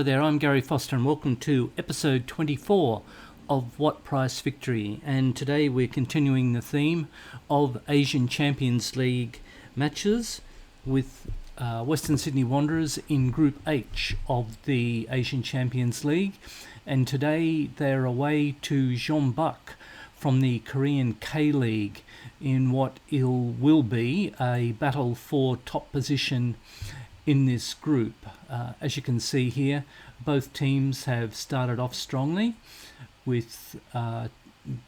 Hello there, I'm Gary Foster and welcome to episode 24 of What Price Victory, and today we're continuing the theme of Asian Champions League matches with Western Sydney Wanderers in Group H of the Asian Champions League, and today they're away to Jeonbuk from the Korean K-League in what will be a battle for top position in this group. As you can see here, both teams have started off strongly with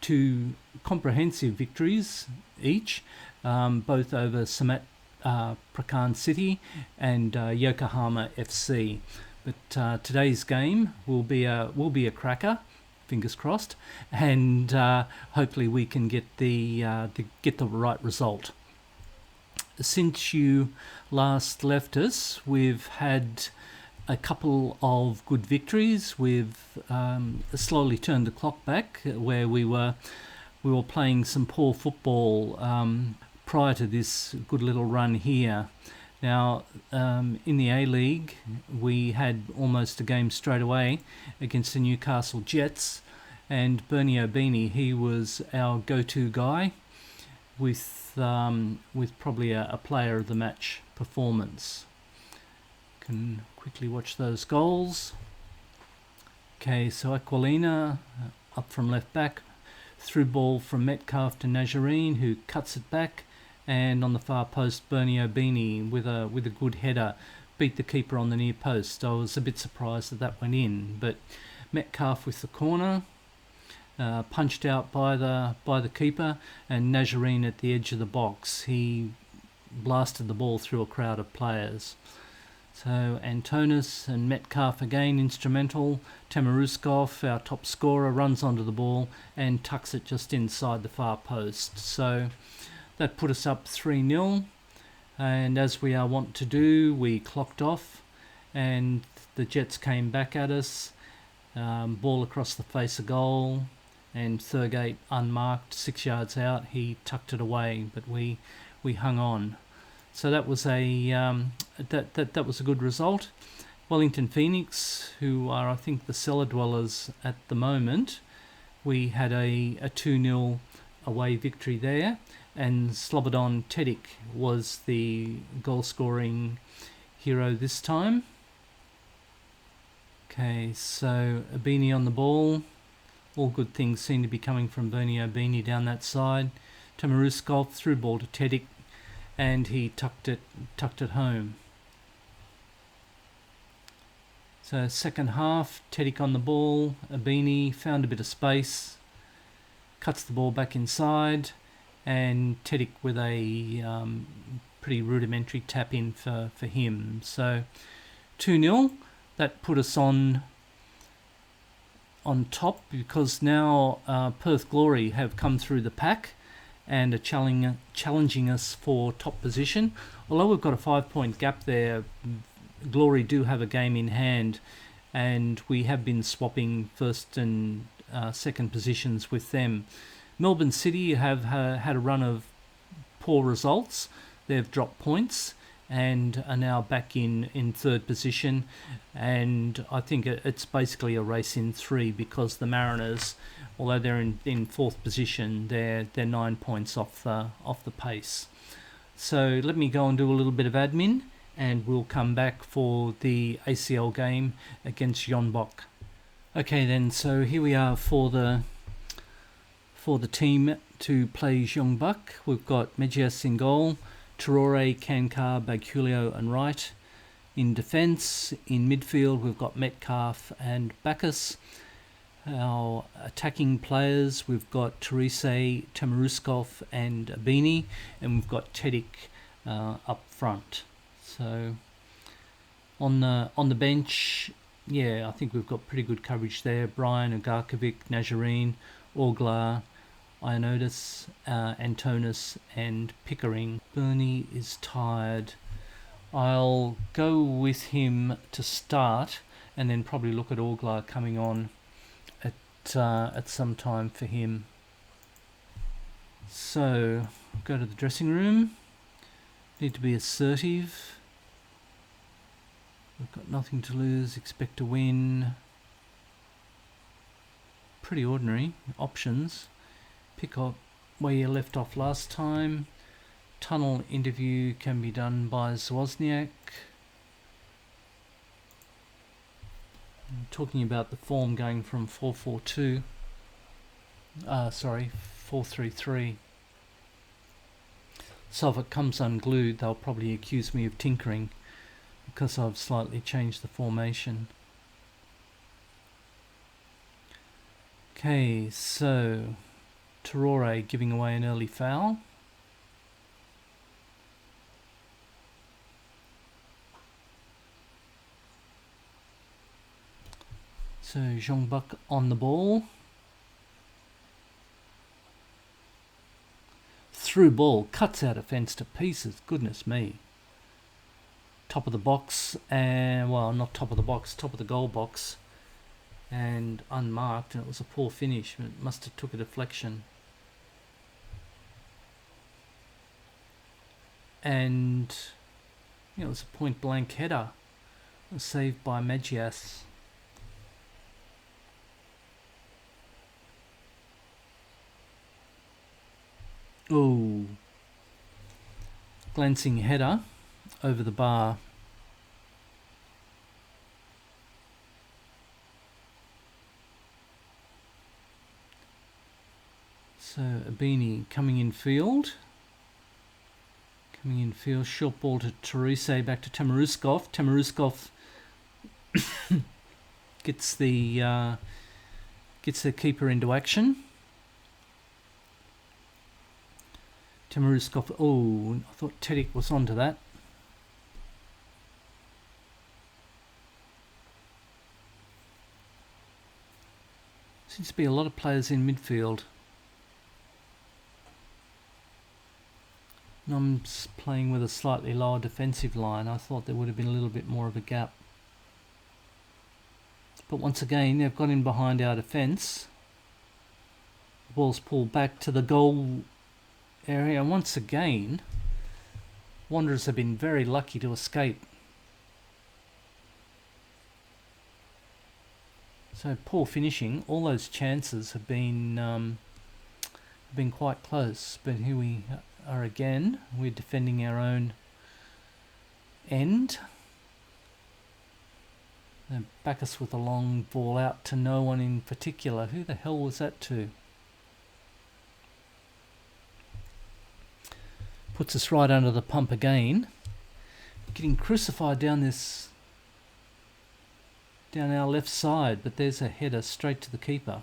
two comprehensive victories each, both over Samat Prakan City and Yokohama FC. But today's game will be a cracker, fingers crossed, and hopefully we can get the right result. Since you last left us, we've had a couple of good victories. We've slowly turned the clock back, where we were playing some poor football prior to this good little run here. Now, in the A-League, we had almost a game straight away against the Newcastle Jets, and Bernie Obini, he was our go-to guy with probably a player of the match performance. Can quickly watch those goals. Okay, so Aquilina up from left back, through ball from Metcalf to Nazarene, who cuts it back, and on the far post Bernie Obini with a good header beat the keeper on the near post. I was a bit surprised that went in, but Metcalf with the corner, punched out by the keeper, and Nazarene at the edge of the box. He blasted the ball through a crowd of players. So Antonis and Metcalf again instrumental. Tamaruskov, our top scorer, runs onto the ball and tucks it just inside the far post. So that put us up 3-0, and as we are wont to do, we clocked off and the Jets came back at us. Ball across the face of goal, and Thurgate unmarked 6 yards out. He tucked it away, but we hung on. So that was that was a good result. Wellington Phoenix, who are I think the cellar dwellers at the moment, we had a 2-0 away victory there, and Slobodan Tedic was the goal scoring hero this time. Okay, so Obini on the ball. All good things seem to be coming from Bernie Obini down that side. Tamaruskov through ball to Tedic, and he tucked it home. So second half, Tedic on the ball. Obini found a bit of space, cuts the ball back inside, and Tedic with a pretty rudimentary tap in for him. So 2-0. That put us on top, because now Perth Glory have come through the pack and are challenging us for top position. Although we've got a 5-point gap there, Glory do have a game in hand, and we have been swapping first and second positions with them. Melbourne City have had a run of poor results. They've dropped points and are now back in third position, and I think it's basically a race in three, because the Mariners, although they're in fourth position, they're 9 points off the pace. So let me go and do a little bit of admin, and we'll come back for the ACL game against Jeonbuk. Okay then, so here we are for the team to play Jeonbuk. We've got Mejias in goal, Traore, Kankar, Bagulio and Wright. In defence, in midfield, we've got Metcalf and Bacchus. Our attacking players, we've got Terise, Tamaruskov and Obini, and we've got Tedic up front. So on the bench, yeah, I think we've got pretty good coverage there. Brian, Agarkovic, Nazarene, Orglar, Ionotis, Antonis and Pickering. Bernie is tired. I'll go with him to start, and then probably look at Orglar coming on at some time for him. So go to the dressing room. Need to be assertive. We've got nothing to lose, expect to win. Pretty ordinary options. Pick up where you left off last time. Tunnel interview can be done by Wozniak. Talking about the form going from 4-4-2. 4-3-3. So if it comes unglued, they'll probably accuse me of tinkering because I've slightly changed the formation. Okay, so Traore giving away an early foul. So Jeonbuk on the ball. Through ball, cuts out a fence to pieces, goodness me. Top of the box, and well, not top of the box, top of the goal box, and unmarked, and it was a poor finish. It must have took a deflection. And it was a point blank header. It was saved by Magias. Oh, glancing header over the bar. So Abini coming in field. Short ball to Therese, back to Tamaruskov. Tamaruskov gets the keeper into action. Tamaruskov, oh, I thought Tedic was onto that. Seems to be a lot of players in midfield. And I'm playing with a slightly lower defensive line. I thought there would have been a little bit more of a gap. But once again, they've got in behind our defence. The ball's pulled back to the goal area. And once again, Wanderers have been very lucky to escape. So poor finishing. All those chances have been quite close. But here we are again. We're defending our own end. They back us with a long ball out to no one in particular. Who the hell was that to? Puts us right under the pump again. Getting crucified down our left side, but there's a header straight to the keeper.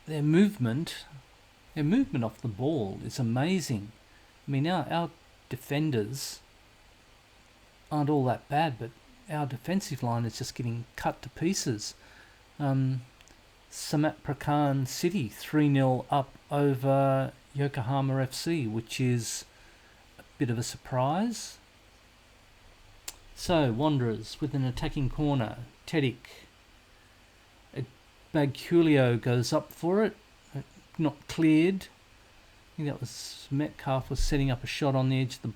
Their movement off the ball is amazing. I mean, our defenders aren't all that bad, but our defensive line is just getting cut to pieces. Samat Prakan City 3-0 up over Yokohama FC, which is a bit of a surprise. So Wanderers with an attacking corner. Tedic. Bagculio goes up for it, not cleared. I think that was Metcalf was setting up a shot on the edge of the...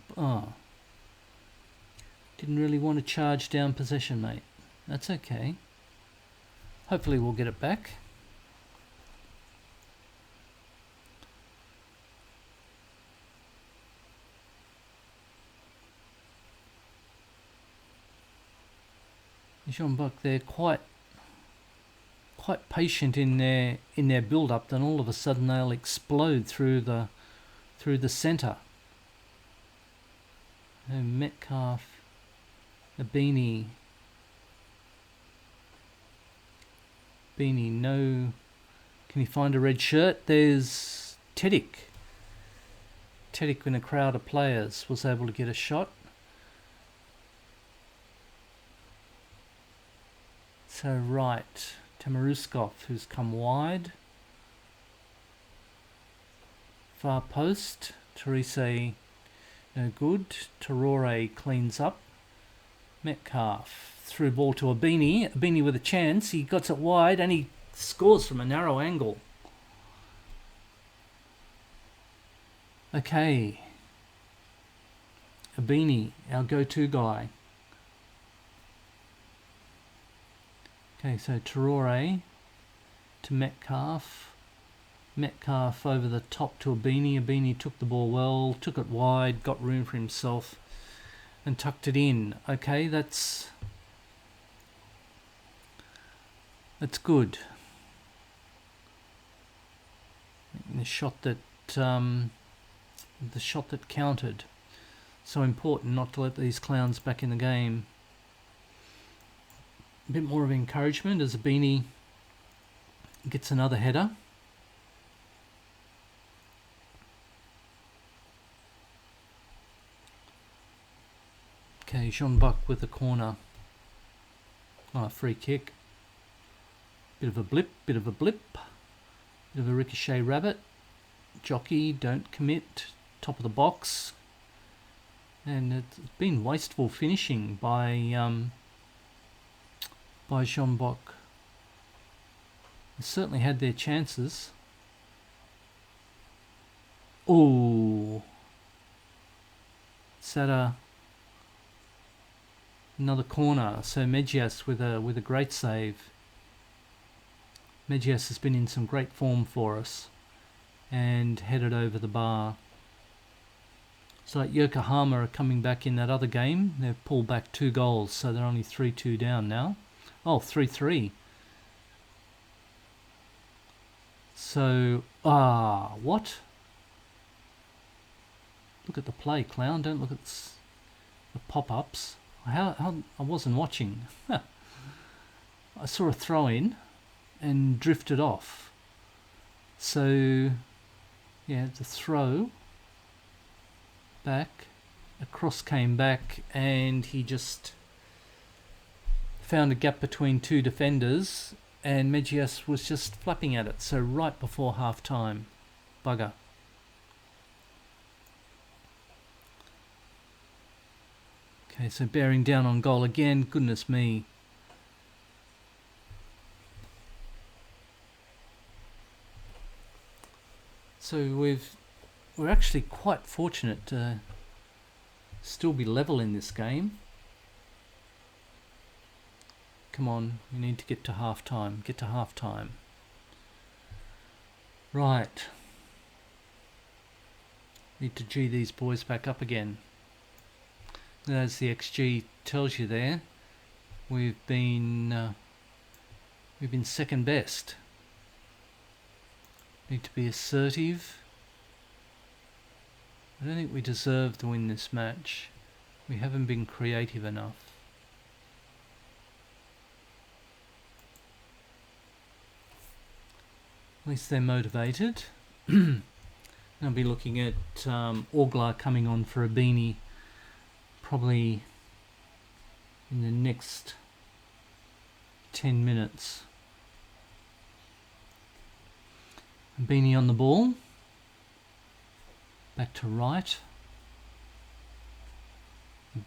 Didn't really want to charge down possession, mate. That's okay. Hopefully we'll get it back. Jeonbuk, they're quite patient in their build up, then all of a sudden they'll explode through the centre. Metcalf, Abini, no. Can he find a red shirt? There's Tedic. Tedic in a crowd of players was able to get a shot. So right. Tamaruskov, who's come wide. Far post. Therese, no good. Traore cleans up. Metcalf threw ball to Abini. Abini with a chance. He got it wide and he scores from a narrow angle. Okay. Abini, our go-to guy. Okay, so Traore to Metcalf. Metcalf over the top to Abini. Abini took the ball well, took it wide, got room for himself and tucked it in. Okay, that's good. The shot that counted. So important not to let these clowns back in the game. A bit more of encouragement as Abini gets another header. Okay, Jeonbuk with the corner. Oh, free kick. Bit of a blip. Bit of a ricochet rabbit. Jockey, don't commit. Top of the box. And it's been wasteful finishing by Jeonbuk. They certainly had their chances. Oh, is that another corner? So Mejias with a great save. Mejias has been in some great form for us and headed over the bar. So like Yokohama are coming back in that other game. They've pulled back 2 goals, so they're only 3-2 down now. Oh, 3-3. So, what? Look at the play, clown. Don't look at the pop-ups. How I wasn't watching. I saw a throw-in and drifted off. So, yeah, the throw back, a cross came back and he just found a gap between 2 defenders and Mejias was just flapping at it. So right before half time. Bugger. Okay, so bearing down on goal again. Goodness me. So we're actually quite fortunate to still be level in this game. Come on, we need to get to half time. Get to half time. Right. Need to G these boys back up again. As the XG tells you there, we've been second best. Need to be assertive. I don't think we deserve to win this match. We haven't been creative enough. At least they're motivated. I'll be looking at Orglar coming on for a beanie probably in the next 10 minutes. Beanie on the ball. Back to right.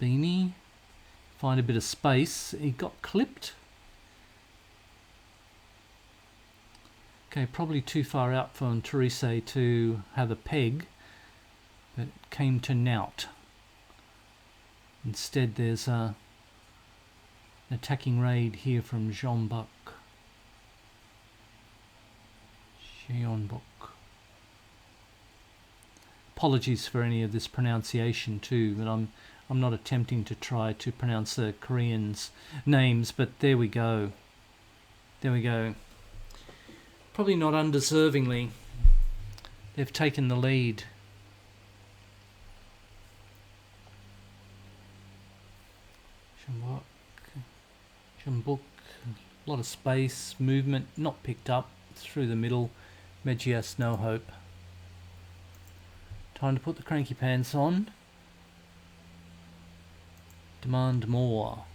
Beanie. Find a bit of space. He got clipped. Okay, probably too far out for Terese to have a peg, but it came to Nout. Instead, there's an attacking raid here from Jeonbuk. Jeonbuk. Apologies for any of this pronunciation too, but I'm not attempting to try to pronounce the Koreans' names, but there we go. There we go. Probably not undeservingly. They've taken the lead. Jeonbuk, a lot of space, movement, not picked up through the middle. Mejias, no hope. Time to put the cranky pants on. Demand more.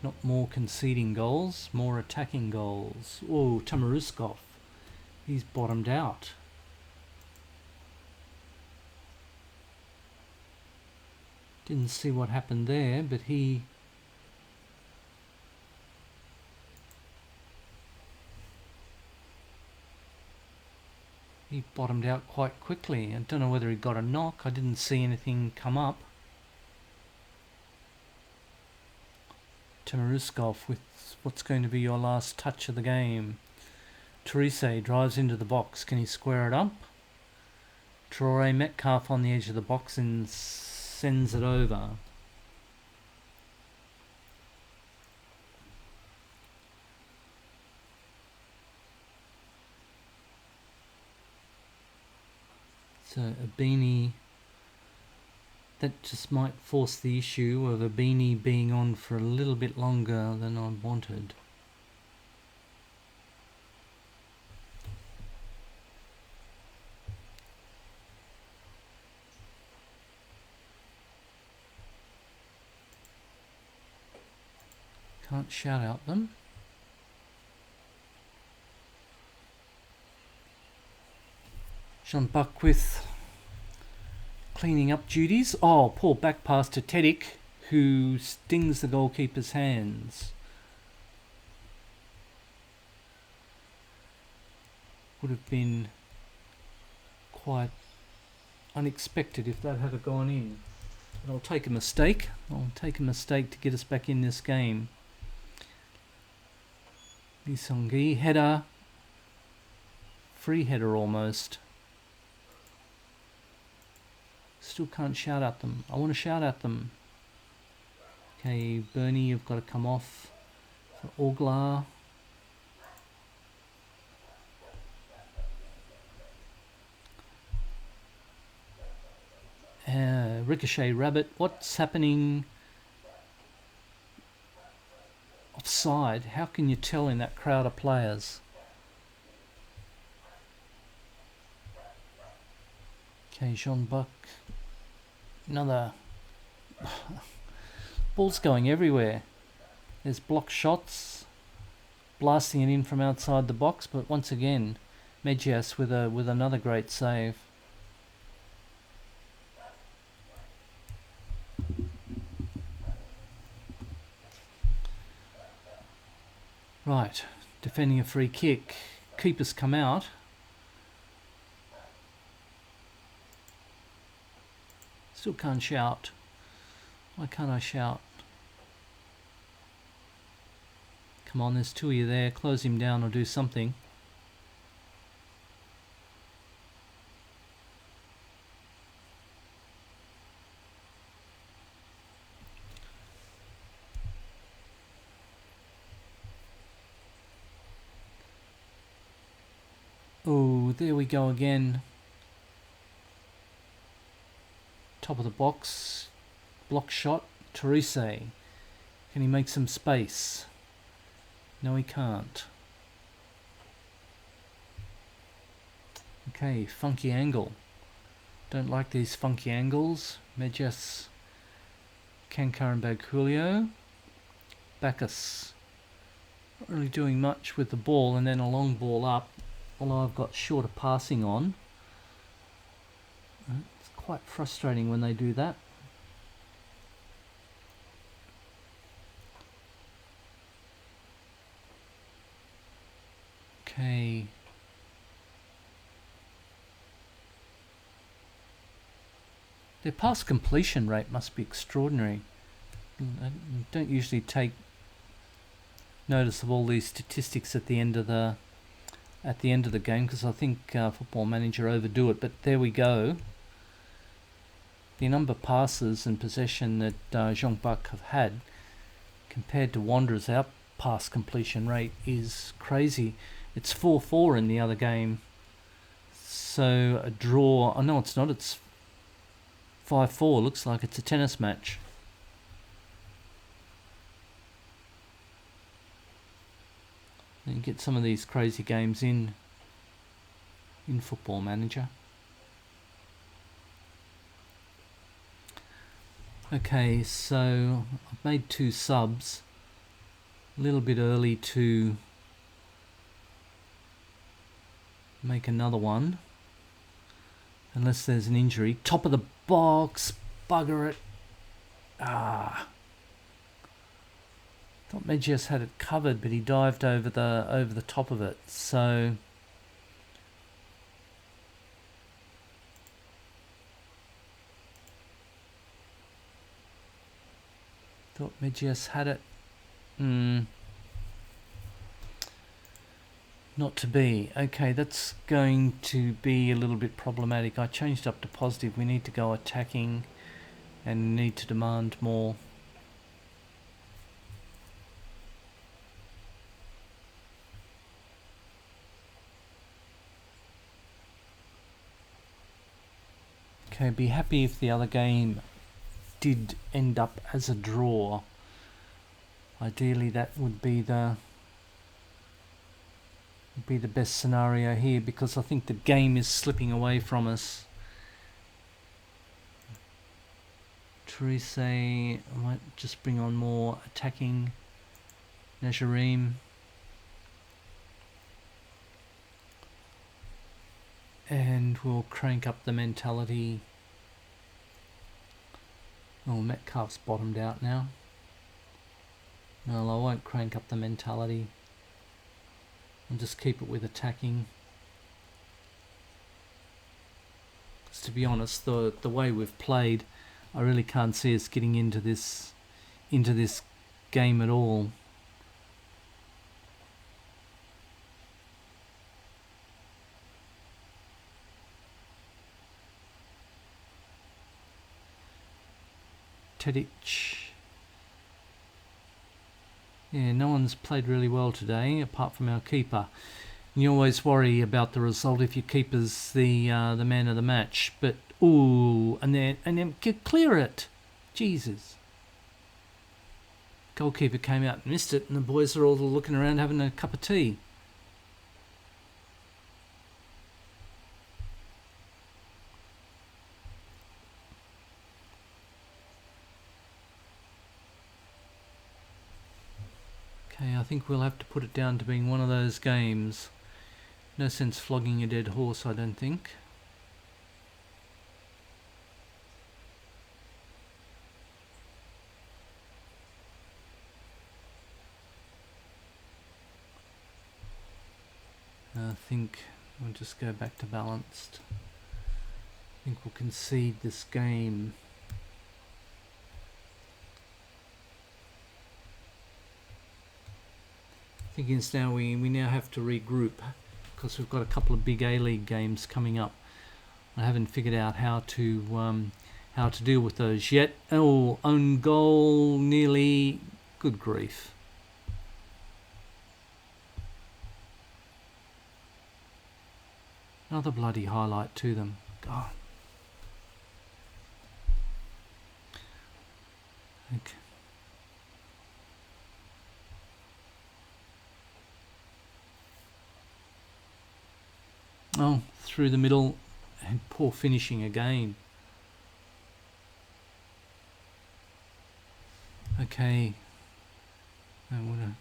Not more conceding goals, more attacking goals. Oh, Tamaruskov. He's bottomed out. Didn't see what happened there, but he bottomed out quite quickly. I don't know whether he got a knock. I didn't see anything come up. Tamaruskov with what's going to be your last touch of the game. Therese drives into the box. Can he square it up? Traore Metcalf on the edge of the box and sends it over. So Abini, that just might force the issue of Abini being on for a little bit longer than I wanted. Can't shout out them. Jeonbuk with cleaning up duties. Oh, poor back pass to Tedic, who stings the goalkeeper's hands. Would have been quite unexpected if that had gone in. But I'll take a mistake. I'll take a mistake to get us back in this game. Lee Song-gi, header. Free header almost. Still can't shout at them. I want to shout at them. Okay, Bernie, you've got to come off for Oglar. Ricochet Rabbit. What's happening? Offside. How can you tell in that crowd of players? Okay, Jeonbuk. Another. Ball's going everywhere. There's block shots, blasting it in from outside the box, but once again, Medjas with another great save. Right, defending a free kick. Keepers come out. Still can't shout. Why can't I shout? Come on, there's two of you there. Close him down or do something. Oh, there we go again. Top of the box. Block shot. Therese. Can he make some space? No, he can't. Okay, funky angle. Don't like these funky angles. Medjas, Kankar and Bagulio. Bacchus. Not really doing much with the ball, and then a long ball up. Although I've got shorter passing on. It's quite frustrating when they do that. Okay. Their pass completion rate must be extraordinary. I don't usually take notice of all these statistics at the end of the game because I think Football Manager overdo it. But there we go. The number of passes and possession that Jeonbuk have had compared to Wanderers, our pass completion rate is crazy. It's 4-4 in the other game. So a draw. Oh no, it's not. It's 5-4. Looks like it's a tennis match. And get some of these crazy games in Football Manager. Okay, so I've made 2 subs. A little bit early to make another one. Unless there's an injury. Top of the box. Bugger it. Thought Mejias had it covered, but he dived over the top of it. So thought Mejias had it. Not to be. Okay, that's going to be a little bit problematic. I changed up to positive. We need to go attacking and need to demand more. Okay, be happy if the other game did end up as a draw. Ideally that would be the best scenario here, because I think the game is slipping away from us. Therese, I might just bring on more attacking. Najarim. And we'll crank up the mentality. Oh, Metcalf's bottomed out now. No, I won't crank up the mentality. I'll just keep it with attacking. Because to be honest, the way we've played, I really can't see us getting into this game at all. Tedic. Yeah, no one's played really well today, apart from our keeper. And you always worry about the result if your keeper's the man of the match. But ooh, and then clear it, Jesus! Goalkeeper came out and missed it, and the boys are all looking around having a cup of tea. Okay, I think we'll have to put it down to being one of those games. No sense flogging a dead horse, I don't think. I think we'll just go back to balanced. I think we'll concede this game. I think it's now we now have to regroup, because we've got a couple of big A-League games coming up. I haven't figured out how to deal with those yet. Oh, own goal, nearly. Good grief. Another bloody highlight to them. God. Okay. Oh, through the middle, and poor finishing again. Okay. I wanna.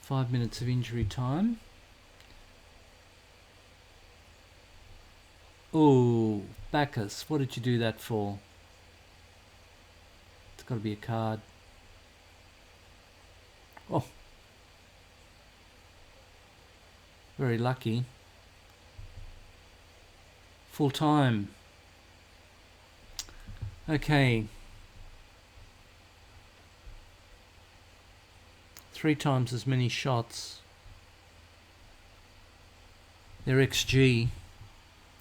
Five minutes of injury time. Oh, Bacchus, what did you do that for? It's got to be a card. Oh. Very lucky. Full time. Okay. 3 times as many shots. Their XG.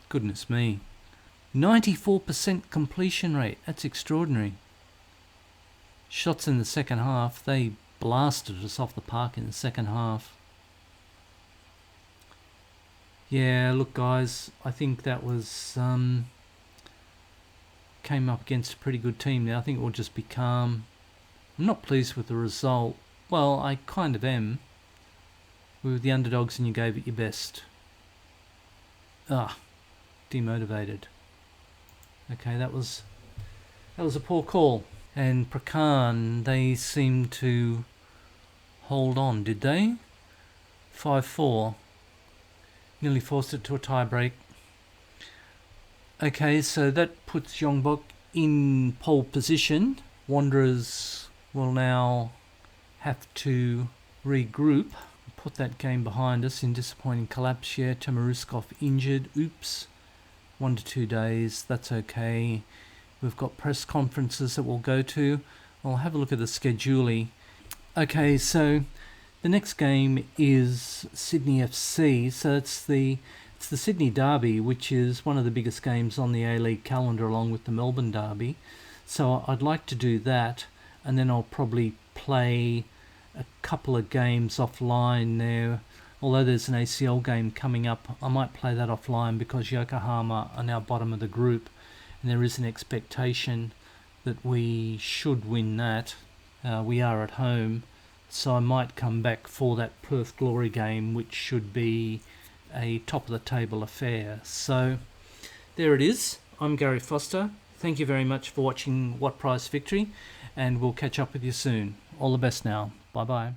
Goodness me. 94% completion rate. That's extraordinary. Shots in the second half. They blasted us off the park in the second half. Yeah, look guys, I think that was came up against a pretty good team now. I think we'll just be calm. I'm not pleased with the result. Well, I kind of am. We were the underdogs and you gave it your best. Demotivated. Okay, that was a poor call. And Prakan, they seemed to hold on, did they? 5-4. Nearly forced it to a tie break. Okay, so that puts Jeonbuk in pole position. Wanderers will now have to regroup, put that game behind us in disappointing collapse. Yeah, Tamaruskov injured. Oops. 1 to 2 days. That's okay. We've got press conferences that we'll go to. I'll have a look at the schedule. Okay, so the next game is Sydney FC. So it's the Sydney Derby, which is one of the biggest games on the A-League calendar along with the Melbourne Derby. So I'd like to do that, and then I'll probably play a couple of games offline there. Although there's an ACL game coming up, I might play that offline because Yokohama are now bottom of the group, and there is an expectation that we should win that. We are at home, so I might come back for that Perth Glory game, which should be a top-of-the-table affair. So there it is. I'm Gary Foster. Thank you very much for watching What Price Victory, and we'll catch up with you soon. All the best now. Bye-bye.